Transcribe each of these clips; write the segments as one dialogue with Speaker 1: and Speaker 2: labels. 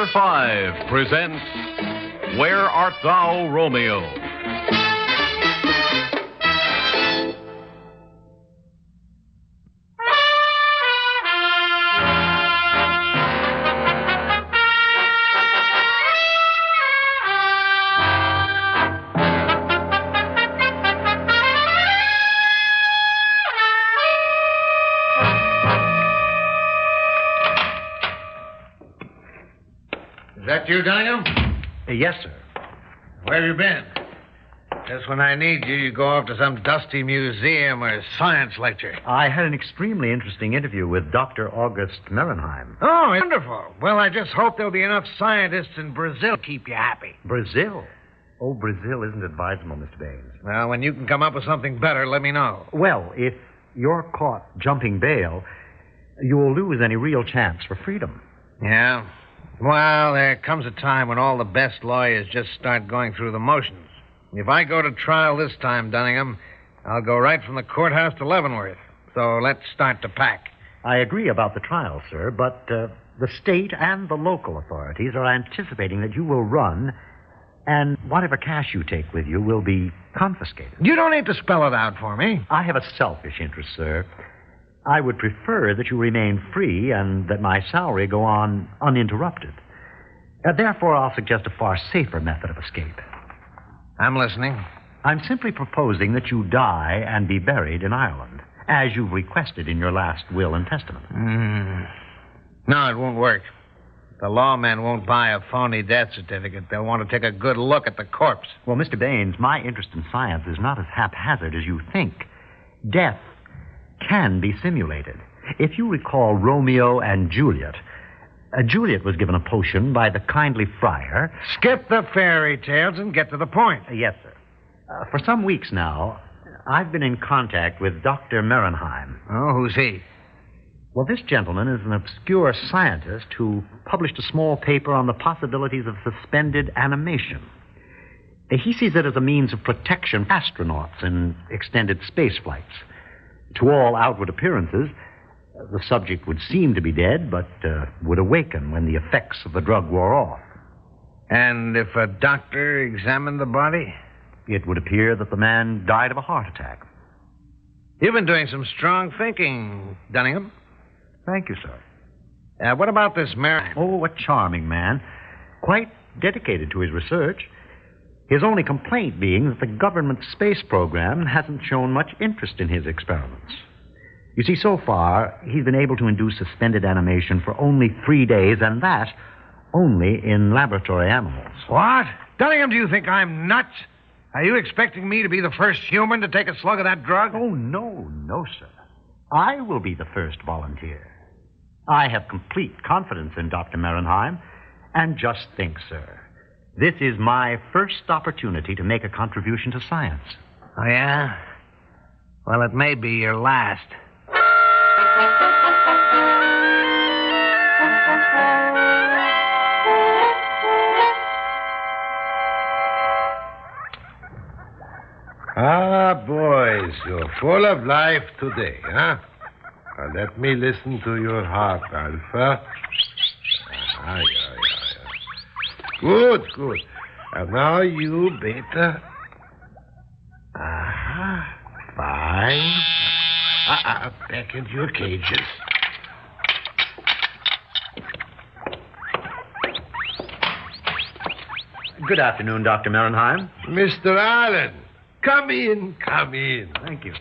Speaker 1: Number 5 presents Where Art Thou, Romeo?
Speaker 2: Is that you, Dunningham?
Speaker 3: Yes, sir.
Speaker 2: Where have you been? Just when I need you, you go off to some dusty museum or science lecture.
Speaker 3: I had an extremely interesting interview with Dr. August Merenheim.
Speaker 2: Oh, wonderful. Well, I just hope there'll be enough scientists in Brazil to keep you happy.
Speaker 3: Brazil? Oh, Brazil isn't advisable, Mr. Bains.
Speaker 2: Well, when you can come up with something better, let me know.
Speaker 3: Well, if you're caught jumping bail, you will lose any real chance for freedom.
Speaker 2: Yeah? Well, there comes a time when all the best lawyers just start going through the motions. If I go to trial this time, Dunningham, I'll go right from the courthouse to Leavenworth. So let's start to pack.
Speaker 3: I agree about the trial, sir, but the state and the local authorities are anticipating that you will run, and whatever cash you take with you will be confiscated.
Speaker 2: You don't need to spell it out for me.
Speaker 3: I have a selfish interest, sir. I would prefer that you remain free and that my salary go on uninterrupted. Therefore, I'll suggest a far safer method of escape.
Speaker 2: I'm listening.
Speaker 3: I'm simply proposing that you die and be buried in Ireland, as you've requested in your last will and testament.
Speaker 2: No, it won't work. The lawmen won't buy a phony death certificate. They'll want to take a good look at the corpse.
Speaker 3: Well, Mr. Bains, my interest in science is not as haphazard as you think. Death can be simulated. If you recall Romeo and Juliet, Juliet was given a potion by the kindly friar.
Speaker 2: Skip the fairy tales and get to the point.
Speaker 3: Yes, sir. For some weeks now, I've been in contact with Dr. Merenheim.
Speaker 2: Oh, who's he?
Speaker 3: Well, this gentleman is an obscure scientist who published a small paper on the possibilities of suspended animation. He sees it as a means of protection for astronauts in extended space flights. To all outward appearances, the subject would seem to be dead, but would awaken when the effects of the drug wore off.
Speaker 2: And if a doctor examined the body?
Speaker 3: It would appear that the man died of a heart attack.
Speaker 2: You've been doing some strong thinking, Dunningham.
Speaker 3: Thank you, sir.
Speaker 2: What about this Merenheim?
Speaker 3: Oh, a charming man. Quite dedicated to his research. His only complaint being that the government space program hasn't shown much interest in his experiments. You see, so far, he's been able to induce suspended animation for only 3 days, and that only in laboratory animals.
Speaker 2: What? Dunningham, do you think I'm nuts? Are you expecting me to be the first human to take a slug of that drug?
Speaker 3: Oh, no, sir. I will be the first volunteer. I have complete confidence in Dr. Merenheim, and just think, sir, this is my first opportunity to make a contribution to science.
Speaker 2: Oh, yeah? Well, it may be your last.
Speaker 4: Ah, boys, you're full of life today, huh? Now, let me listen to your heart, Alpha. Yeah. Good. And now you, Beta. Fine. Back into your cages.
Speaker 3: Good afternoon, Dr. Merenheim.
Speaker 4: Mr. Allen, come in.
Speaker 3: Thank you.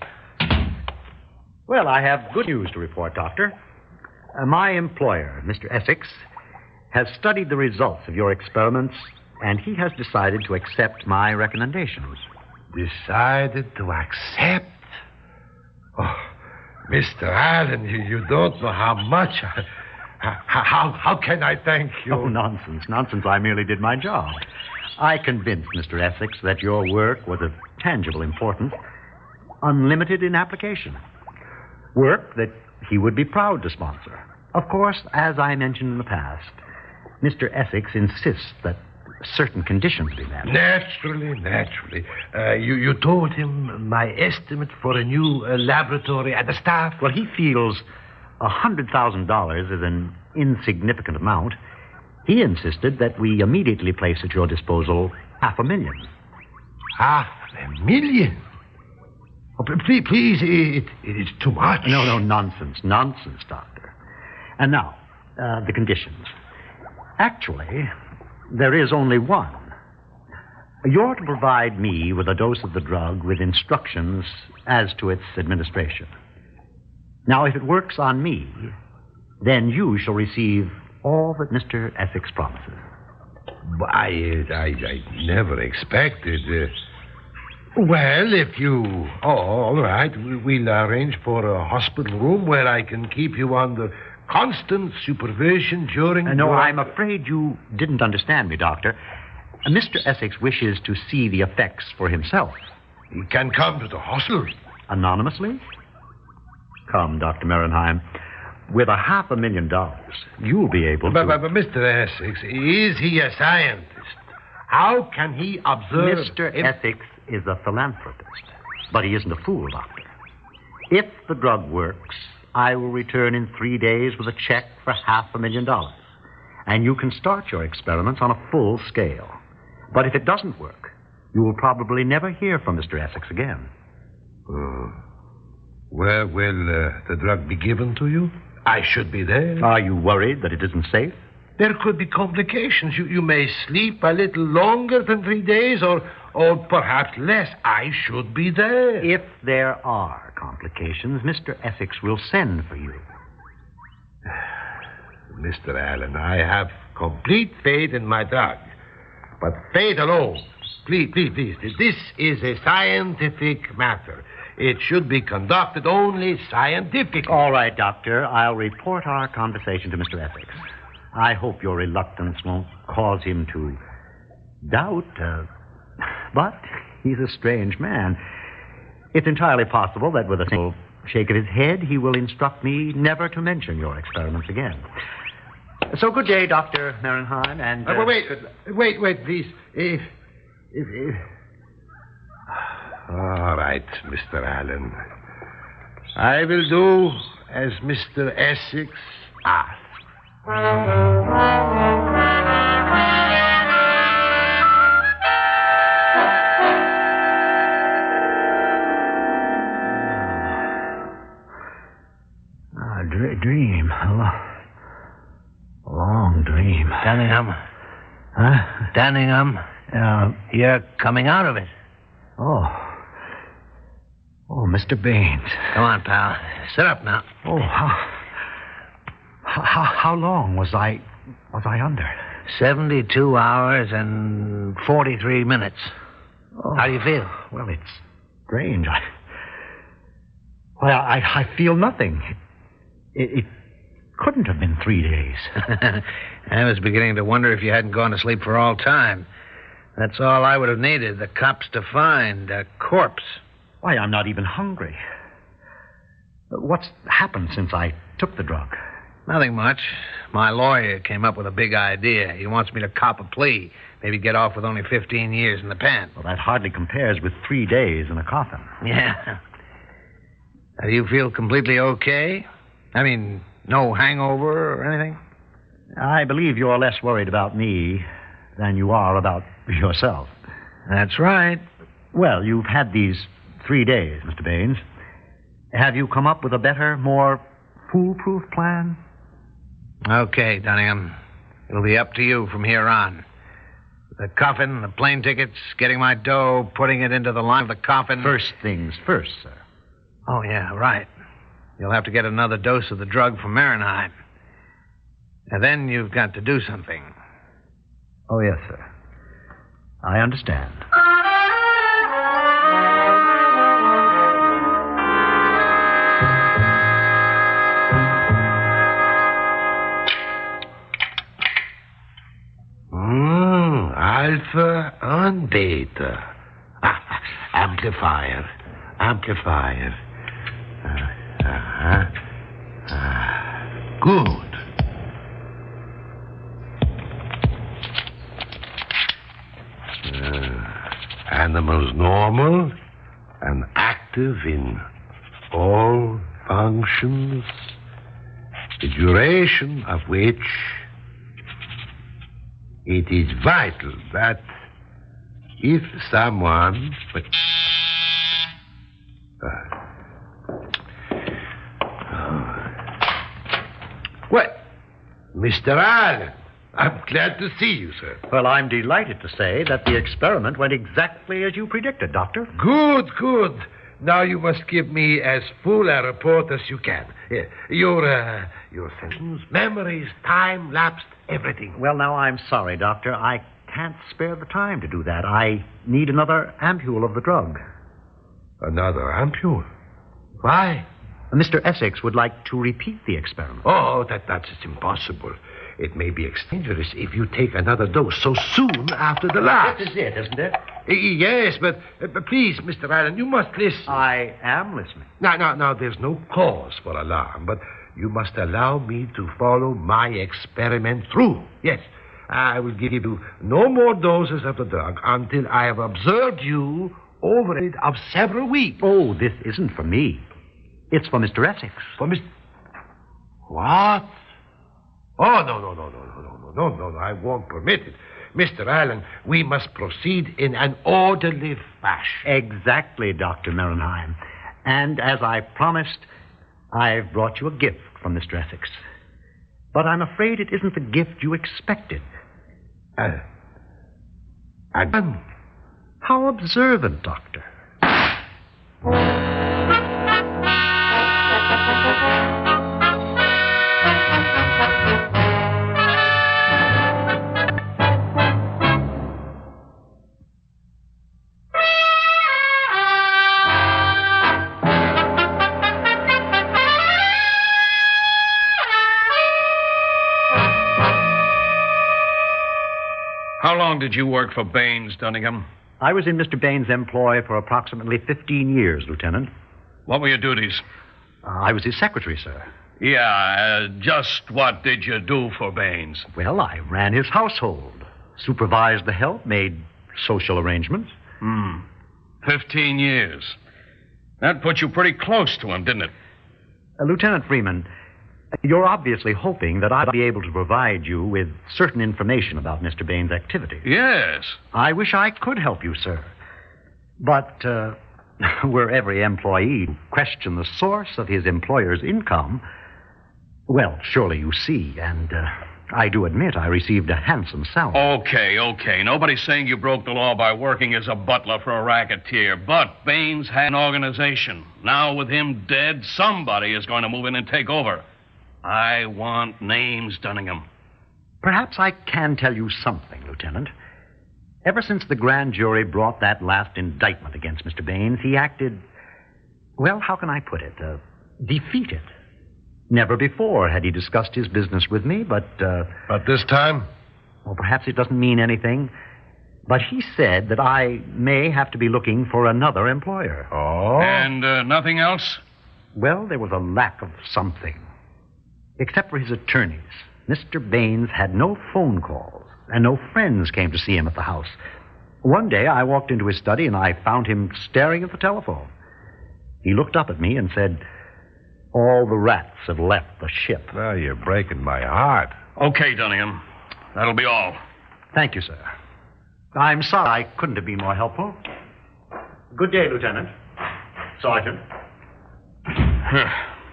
Speaker 3: Well, I have good news to report, Doctor. My employer, Mr. Essex, has studied the results of your experiments, and he has decided to accept my recommendations.
Speaker 4: Decided to accept? Oh, Mr. Allen, you don't know how much How can I thank you?
Speaker 3: Oh, nonsense. I merely did my job. I convinced Mr. Essex that your work was of tangible importance, unlimited in application. Work that he would be proud to sponsor. Of course, as I mentioned in the past, Mr. Essex insists that certain conditions be met.
Speaker 4: Naturally. You told him my estimate for a new laboratory at the staff?
Speaker 3: Well, he feels $100,000 is an insignificant amount. He insisted that we immediately place at your disposal $500,000.
Speaker 4: $500,000? Oh, please, it is too much.
Speaker 3: No, nonsense, Doctor. And now, the conditions. Actually, there is only one. You're to provide me with a dose of the drug with instructions as to its administration. Now, if it works on me, then you shall receive all that Mr. Essex promises.
Speaker 4: I never expected. Well, if you... Oh, all right. We'll arrange for a hospital room where I can keep you under constant supervision during...
Speaker 3: No, I'm afraid you didn't understand me, Doctor. Mr. Essex wishes to see the effects for himself.
Speaker 4: He can come to the hospital.
Speaker 3: Anonymously? Come, Dr. Merenheim. With $500,000, you'll be able to...
Speaker 4: But Mr. Essex, is he a scientist? How can he observe...
Speaker 3: Mr. Essex is a philanthropist, but he isn't a fool, Doctor. If the drug works, I will return in 3 days with a check for $500,000, and you can start your experiments on a full scale. But if it doesn't work, you will probably never hear from Mr. Essex again.
Speaker 4: Where will the drug be given to you? I should be there.
Speaker 3: Are you worried that it isn't safe?
Speaker 4: There could be complications. You may sleep a little longer than 3 days, or perhaps less. I should be there.
Speaker 3: If there are complications, Mr. Essex will send for you.
Speaker 4: Mr. Allen, I have complete faith in my drug. But faith alone. Please. This is a scientific matter. It should be conducted only scientifically.
Speaker 3: All right, Doctor. I'll report our conversation to Mr. Essex. I hope your reluctance won't cause him to doubt. But he's a strange man. It's entirely possible that with a single shake of his head, he will instruct me never to mention your experiments again. So good day, Dr. Merenheim, and...
Speaker 4: Wait, please. All right, Mr. Allen. I will do as Mr. Essex asks.
Speaker 3: Dream. A long dream.
Speaker 2: Dunningham.
Speaker 3: Huh?
Speaker 2: Dunningham. You're coming out of it.
Speaker 3: Oh, Mr. Bains.
Speaker 2: Come on, pal. Sit up now.
Speaker 3: Oh, how long was I under?
Speaker 2: 72 hours and 43 minutes.
Speaker 3: Oh,
Speaker 2: How do you feel?
Speaker 3: Well, it's strange. I feel nothing. It couldn't have been 3 days.
Speaker 2: I was beginning to wonder if you hadn't gone to sleep for all time. That's all I would have needed, the cops to find a corpse.
Speaker 3: Why, I'm not even hungry. What's happened since I took the drug?
Speaker 2: Nothing much. My lawyer came up with a big idea. He wants me to cop a plea. Maybe get off with only 15 years in the pen.
Speaker 3: Well, that hardly compares with 3 days in a coffin.
Speaker 2: Yeah. Do you feel completely okay? I mean, no hangover or anything?
Speaker 3: I believe you're less worried about me than you are about yourself.
Speaker 2: That's right.
Speaker 3: Well, you've had these 3 days, Mr. Bains. Have you come up with a better, more foolproof plan?
Speaker 2: Okay, Dunningham. It'll be up to you from here on. The coffin, the plane tickets, getting my dough, putting it into the line of the coffin.
Speaker 3: First things first, sir.
Speaker 2: Oh, yeah, right. You'll have to get another dose of the drug from Merenheim. And then you've got to do something.
Speaker 3: Oh, yes, sir. I understand.
Speaker 4: Alpha and beta. Amplifier. Good. Animals normal and active in all functions, the duration of which it is vital that if someone... Well, Mr. Allen, I'm glad to see you, sir.
Speaker 3: Well, I'm delighted to say that the experiment went exactly as you predicted, Doctor.
Speaker 4: Good, good. Now you must give me as full a report as you can. Your sentence, memories, time lapsed, everything.
Speaker 3: Well, now, I'm sorry, Doctor. I can't spare the time to do that. I need another ampule of the drug.
Speaker 4: Another ampule? Why?
Speaker 3: Mr. Essex would like to repeat the experiment.
Speaker 4: Oh, that's impossible. It may be dangerous if you take another dose so soon after the last.
Speaker 3: This is it, isn't it?
Speaker 4: Yes, but please, Mr. Allen, you must listen.
Speaker 3: I am listening.
Speaker 4: Now, there's no cause for alarm, but you must allow me to follow my experiment through. Yes, I will give you no more doses of the drug until I have observed you over it of several weeks.
Speaker 3: Oh, this isn't for me. It's for Mr. Essex.
Speaker 4: For Mr... What? Oh, no, I won't permit it. Mr. Allen, we must proceed in an orderly fashion.
Speaker 3: Exactly, Dr. Merenheim. And as I promised, I've brought you a gift from Mr. Essex. But I'm afraid it isn't the gift you expected.
Speaker 4: A gun?
Speaker 3: How observant, Doctor.
Speaker 1: How long did you work for Bains, Dunningham?
Speaker 3: I was in Mr. Bains' employ for approximately 15 years, Lieutenant.
Speaker 1: What were your duties?
Speaker 3: I was his secretary, sir.
Speaker 1: Yeah, just what did you do for Bains?
Speaker 3: Well, I ran his household, supervised the help, made social arrangements.
Speaker 1: 15 years. That put you pretty close to him, didn't it?
Speaker 3: Lieutenant Freeman, you're obviously hoping that I'll be able to provide you with certain information about Mr. Bains' activity.
Speaker 1: Yes.
Speaker 3: I wish I could help you, sir. But were every employee to question the source of his employer's income, well, surely you see, and I do admit I received a handsome salary.
Speaker 1: Okay. Nobody's saying you broke the law by working as a butler for a racketeer, but Bains had an organization. Now, with him dead, somebody is going to move in and take over. I want names, Dunningham.
Speaker 3: Perhaps I can tell you something, Lieutenant. Ever since the grand jury brought that last indictment against Mr. Bains, he acted, well, how can I put it, defeated. Never before had he discussed his business with me, but...
Speaker 4: But this time?
Speaker 3: Well, perhaps it doesn't mean anything, but he said that I may have to be looking for another employer.
Speaker 4: Oh?
Speaker 1: And nothing else?
Speaker 3: Well, there was a lack of something. Except for his attorneys, Mr. Bains had no phone calls, and no friends came to see him at the house. One day, I walked into his study, and I found him staring at the telephone. He looked up at me and said, "All the rats have left the ship."
Speaker 4: Now you're breaking my heart.
Speaker 1: Okay, Dunningham. That'll be all.
Speaker 3: Thank you, sir. I'm sorry I couldn't have been more helpful. Good day, Lieutenant. Sergeant.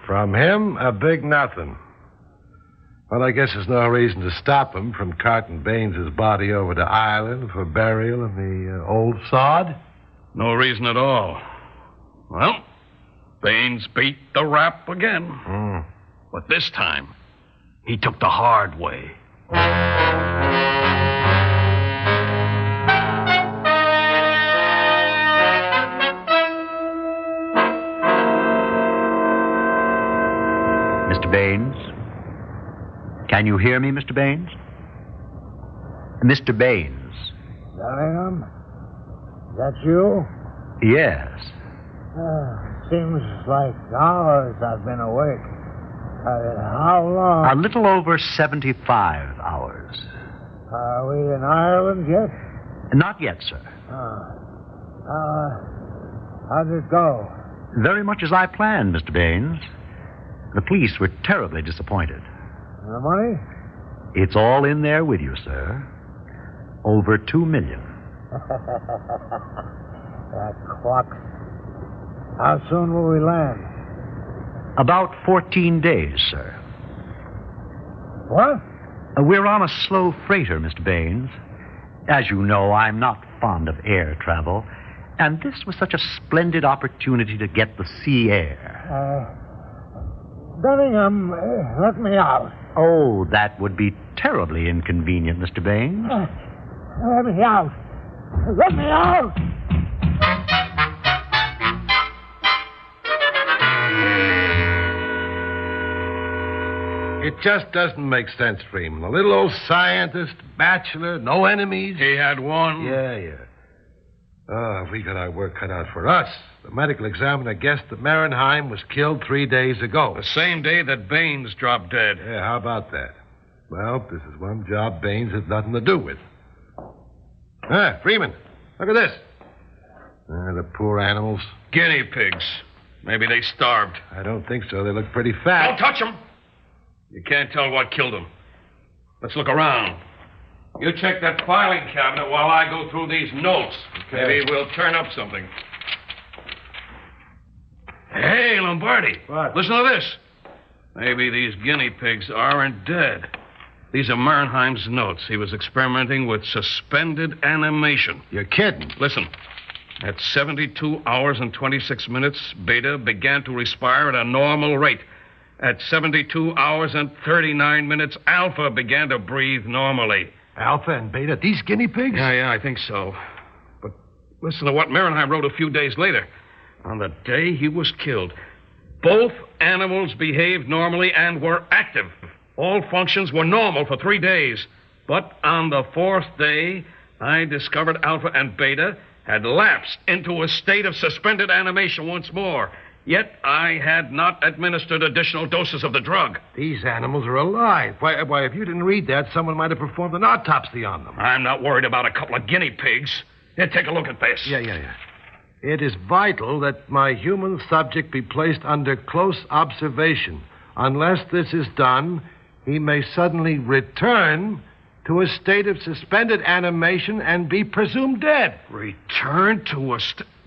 Speaker 4: From him, a big nothing. Well, I guess there's no reason to stop him from carting Baines' body over to Ireland for burial in the old sod.
Speaker 1: No reason at all. Well, Baines beat the rap again. But this time, he took the hard way.
Speaker 3: Mr. Baines? Can you hear me, Mr. Baines? Mr. Baines.
Speaker 5: Dunningham? Is that you?
Speaker 3: Yes.
Speaker 5: Seems like hours I've been awake. How long?
Speaker 3: A little over 75 hours.
Speaker 5: Are we in Ireland yet?
Speaker 3: Not yet, sir.
Speaker 5: How did it go?
Speaker 3: Very much as I planned, Mr. Baines. The police were terribly disappointed.
Speaker 5: The money?
Speaker 3: It's all in there with you, sir. Over 2 million.
Speaker 5: That clock. How soon will we land?
Speaker 3: About 14 days, sir.
Speaker 5: What?
Speaker 3: We're on a slow freighter, Mr. Bains. As you know, I'm not fond of air travel, and this was such a splendid opportunity to get the sea air.
Speaker 5: Dunningham, let me out.
Speaker 3: Oh, that would be terribly inconvenient, Mr. Bains.
Speaker 5: Let me out. Let me out!
Speaker 4: It just doesn't make sense, Freeman. A little old scientist, bachelor, no enemies.
Speaker 1: He had one.
Speaker 4: Yeah. Oh, we got our work cut out for us. The medical examiner guessed that Marenheim was killed 3 days ago.
Speaker 1: The same day that Bains dropped dead.
Speaker 4: Yeah, how about that? Well, this is one job Bains has nothing to do with. Freeman, look at this. The poor animals.
Speaker 1: Guinea pigs. Maybe they starved.
Speaker 4: I don't think so. They look pretty fat.
Speaker 1: Don't touch them. You can't tell what killed them. Let's look around. You check that filing cabinet while I go through these notes.
Speaker 4: Okay.
Speaker 1: Maybe we'll turn up something. Hey, Lombardi.
Speaker 4: What?
Speaker 1: Listen to this. Maybe these guinea pigs aren't dead. These are Marenheim's notes. He was experimenting with suspended animation.
Speaker 4: You're kidding.
Speaker 1: Listen. At 72 hours and 26 minutes, Beta began to respire at a normal rate. At 72 hours and 39 minutes, Alpha began to breathe normally.
Speaker 4: Alpha and Beta, these guinea pigs?
Speaker 1: Yeah, I think so. But listen to what Marenheim wrote a few days later. On the day he was killed, both animals behaved normally and were active. All functions were normal for 3 days. But on the 4th day, I discovered Alpha and Beta had lapsed into a state of suspended animation once more. Yet I had not administered additional doses of the drug.
Speaker 4: These animals are alive. Why, if you didn't read that, someone might have performed an autopsy on them.
Speaker 1: I'm not worried about a couple of guinea pigs. Here, take a look at this.
Speaker 4: Yeah. It is vital that my human subject be placed under close observation. Unless this is done, he may suddenly return to a state of suspended animation and be presumed dead.
Speaker 1: Return to a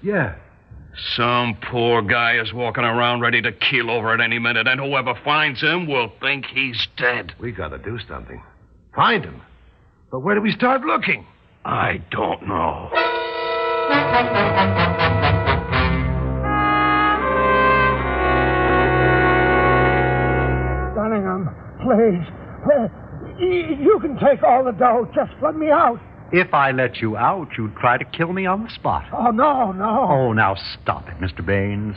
Speaker 4: Yeah.
Speaker 1: Some poor guy is walking around ready to keel over at any minute, and whoever finds him will think he's dead.
Speaker 4: We got to do something. Find him. But where do we start looking?
Speaker 1: I don't know.
Speaker 5: Dunningham, please. You can take all the dough. Just let me out.
Speaker 3: If I let you out, you'd try to kill me on the spot.
Speaker 5: Oh, no.
Speaker 3: Oh, now stop it, Mr. Bains.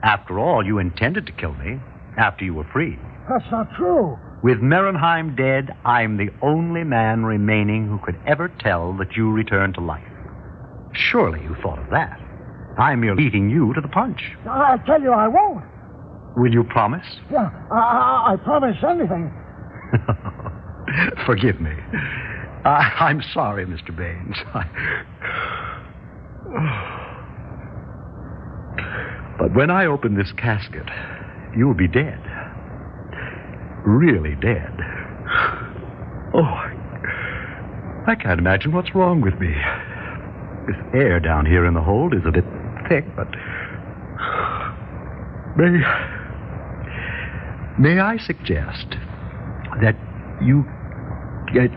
Speaker 3: After all, you intended to kill me after you were free.
Speaker 5: That's not true.
Speaker 3: With Marenheim dead, I'm the only man remaining who could ever tell that you returned to life. Surely you thought of that. I'm merely beating you to the punch.
Speaker 5: I tell you I won't.
Speaker 3: Will you promise?
Speaker 5: Yeah, I promise anything.
Speaker 3: Forgive me. I'm sorry, Mr. Bains. But when I open this casket, you'll be dead. Really dead. Oh, I can't imagine what's wrong with me. This air down here in the hold is a bit thick, but... May I suggest that you get...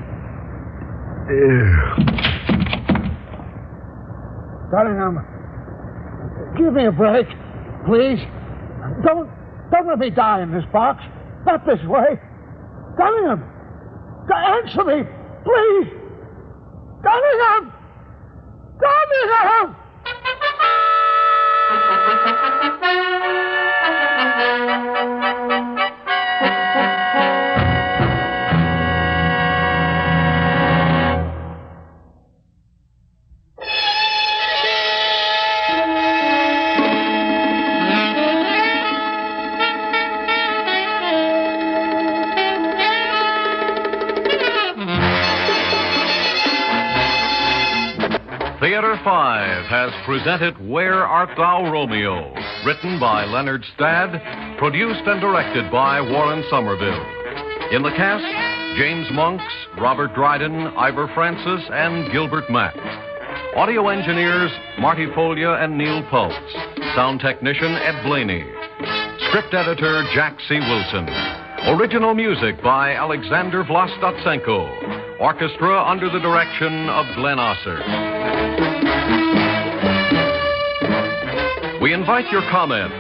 Speaker 5: Dunningham, give me a break, please. Don't let me die in this box. Not this way. Dunningham, answer me, please. Dunningham! Dunningham!
Speaker 6: Theater 5 has presented Where Art Thou, Romeo? Written by Leonard Stadd, produced and directed by Warren Somerville. In the cast, James Monks, Robert Dryden, Ivor Francis, and Gilbert Mack. Audio engineers Marty Folia and Neil Pultz. Sound technician Ed Blaney. Script editor Jack C. Wilson. Original music by Alexander Vlastotsenko. Orchestra under the direction of Glenn Osser. We invite your comments.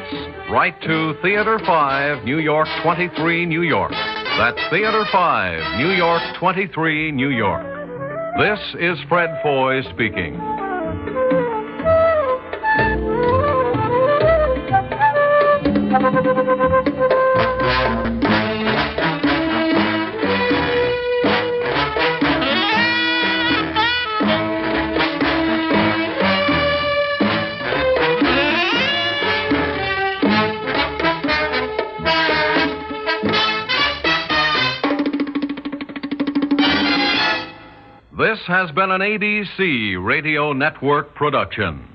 Speaker 6: Write to Theater 5, New York 23, New York. That's Theater 5, New York 23, New York. This is Fred Foy speaking. This has been an ABC Radio Network production.